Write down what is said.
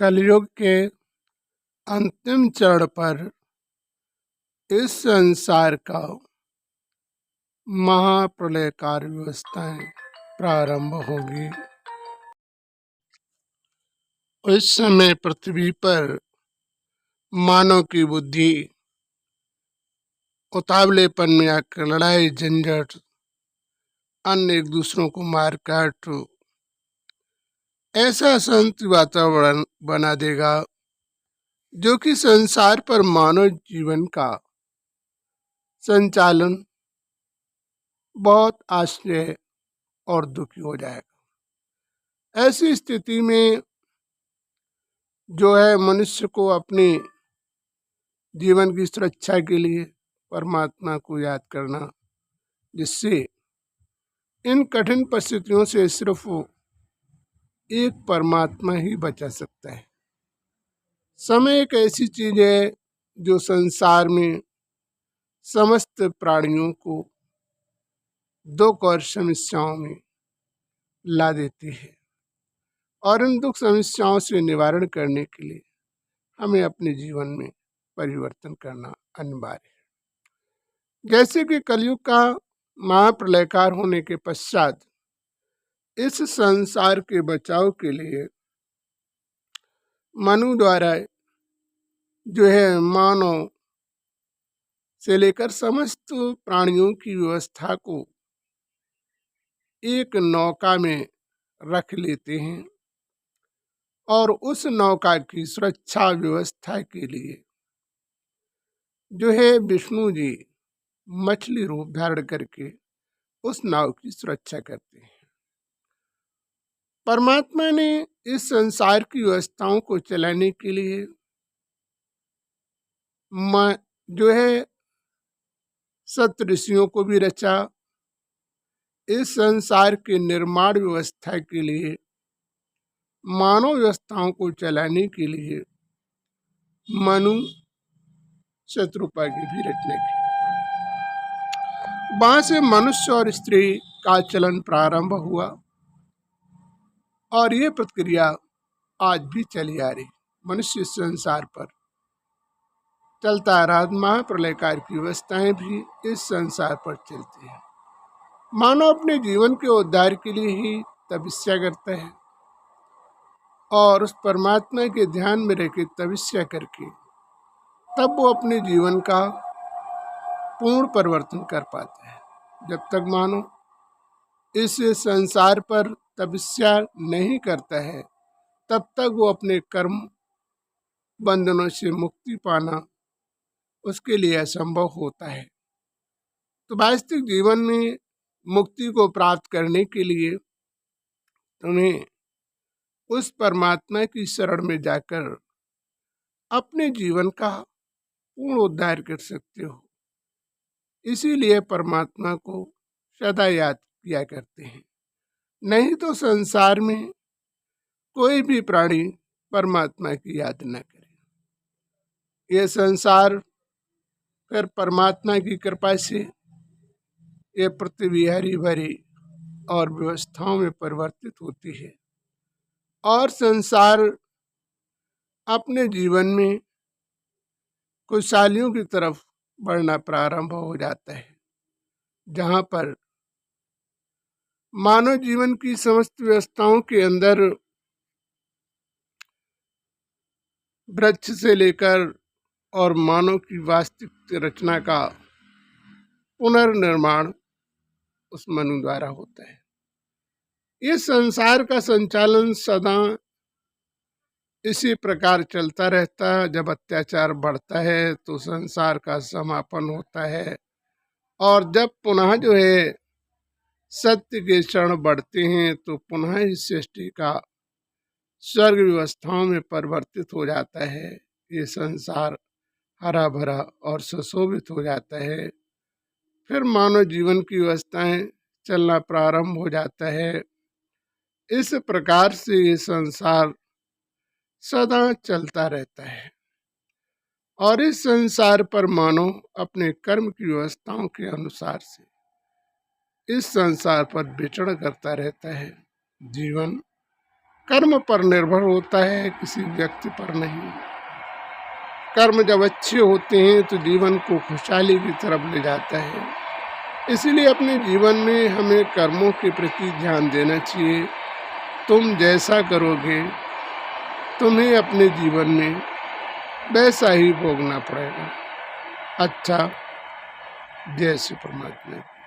कलयुग के अंतिम चरण पर इस संसार का महाप्रलयकार व्यवस्थाएं प्रारंभ होगी। उस समय पृथ्वी पर मानव की बुद्धि उतावलेपन में आकर लड़ाई झंझट, अन्य एक दूसरों को मार काट ऐसा शांति वातावरण बना देगा जो कि संसार पर मानव जीवन का संचालन बहुत आश्चर्य और दुखी हो जाएगा। ऐसी स्थिति में जो है मनुष्य को अपने जीवन की सुरक्षा के लिए परमात्मा को याद करना, जिससे इन कठिन परिस्थितियों से सिर्फ एक परमात्मा ही बचा सकता है। समय एक ऐसी चीज है जो संसार में समस्त प्राणियों को दुख और समस्याओं में ला देती है, और इन दुख समस्याओं से निवारण करने के लिए हमें अपने जीवन में परिवर्तन करना अनिवार्य है। जैसे कि कलयुग का महाप्रलयकार होने के पश्चात इस संसार के बचाव के लिए मनु द्वारा जो है मानव से लेकर समस्त प्राणियों की व्यवस्था को एक नौका में रख लेते हैं, और उस नौका की सुरक्षा व्यवस्था के लिए जो है विष्णु जी मछली रूप धारण करके उस नाव की सुरक्षा करते हैं। परमात्मा ने इस संसार की व्यवस्थाओं को चलाने के लिए जो है सप्तऋषियों को भी रचा। इस संसार के निर्माण व्यवस्था के लिए, मानव व्यवस्थाओं को चलाने के लिए मनु शत्रुपा की भी रचना की। वहां से मनुष्य और स्त्री का चलन प्रारंभ हुआ, और ये प्रक्रिया आज भी चली आ रही। मनुष्य संसार पर चलता आ रहा। महाप्रलयकार की व्यवस्थाएं भी इस संसार पर चलती है। मानव अपने जीवन के उद्धार के लिए ही तपस्या करता है, और उस परमात्मा के ध्यान में रहकर तपस्या करके तब वो अपने जीवन का पूर्ण परिवर्तन कर पाता है। जब तक मानव इस संसार पर तपस्या नहीं करता है, तब तक वो अपने कर्म बंधनों से मुक्ति पाना उसके लिए असंभव होता है। तो वास्तविक जीवन में मुक्ति को प्राप्त करने के लिए तुम्हें उस परमात्मा की शरण में जाकर अपने जीवन का पूर्ण उद्धार कर सकते हो। इसीलिए परमात्मा को सदा याद किया करते हैं। नहीं तो संसार में कोई भी प्राणी परमात्मा की याद न करे। ये संसार फिर परमात्मा की कृपा से ये पृथ्वी हरी भरी और व्यवस्थाओं में परिवर्तित होती है, और संसार अपने जीवन में खुशहालियों की तरफ बढ़ना प्रारंभ हो जाता है, जहाँ पर मानव जीवन की समस्त व्यवस्थाओं के अंदर वृक्ष से लेकर और मानव की वास्तविक रचना का पुनर्निर्माण उस मनु द्वारा होता है। इस संसार का संचालन सदा इसी प्रकार चलता रहता है। जब अत्याचार बढ़ता है तो संसार का समापन होता है, और जब पुनः जो है सत्य के क्षण बढ़ते हैं तो पुनः इस सृष्टि का स्वर्ग व्यवस्थाओं में परिवर्तित हो जाता है। ये संसार हरा भरा और सुशोभित हो जाता है। फिर मानव जीवन की व्यवस्थाएं चलना प्रारंभ हो जाता है। इस प्रकार से ये संसार सदा चलता रहता है, और इस संसार पर मानव अपने कर्म की व्यवस्थाओं के अनुसार से इस संसार पर विचरण करता रहता है। जीवन कर्म पर निर्भर होता है, किसी व्यक्ति पर नहीं। कर्म जब अच्छे होते हैं तो जीवन को खुशहाली की तरफ ले जाता है। इसलिए अपने जीवन में हमें कर्मों के प्रति ध्यान देना चाहिए। तुम जैसा करोगे तुम्हें अपने जीवन में वैसा ही भोगना पड़ेगा। अच्छा, जय श्री परमात्मा।